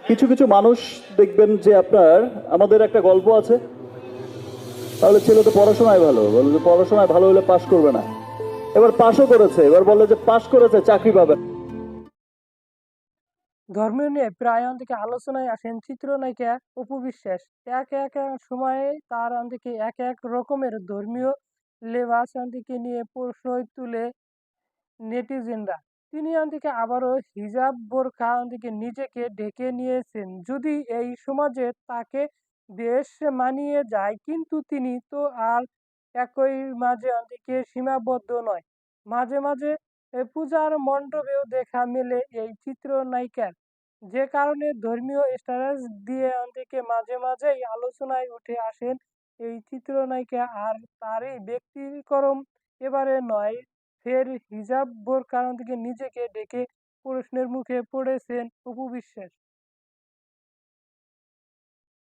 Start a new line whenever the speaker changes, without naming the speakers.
কিছু কিছু মানুষ দেখবেন যে আপনার আমাদের একটা গল্প আছে, তাহলে ছেলে তো পড়াশোনায় ভালো, বলে যে পড়াশোনায় ভালো হলে পাশ করবে না। এবার পাশও করেছে, এবার বলে যে পাশ করেছে চাকরি পাবে না।
ধর্মীয় নিয়ে প্রায় অনেকে আলোচনায় আসেন চিত্রনায়িকা অপু বিশ্বাস। এক এক সময়ে তার অনেকে এক এক রকমের ধর্মীয় লেবাস অনেকে নিয়ে প্রশ্ন তুলে নেটিজেনরা। তিনি অন্যদিকে আবারও হিজাব বোরকা অন্যদিকে নিজেকে ঢেকে নিয়েছেন। যদি এই সমাজে তাকে বেশ মানিয়ে যায়, কিন্তু তিনি তো আর একই মাঝে অন্যদিকে সীমাবদ্ধ নয়। মাঝে মাঝে পূজার মণ্ডপেও দেখা মেলে এই চিত্রনায়িকার, যে কারণে ধর্মীয় স্ট্যাটাস দিয়ে অন্যদিকে মাঝে মাঝেই আলোচনায় উঠে আসেন এই চিত্রনায়িকা। আর তারই ব্যতিক্রম এবারে নয়, ফের হিজাব বোরকার থেকে নিজেকে ঢেকে প্রশ্নের মুখে পড়েছেন অপু বিশ্বাস।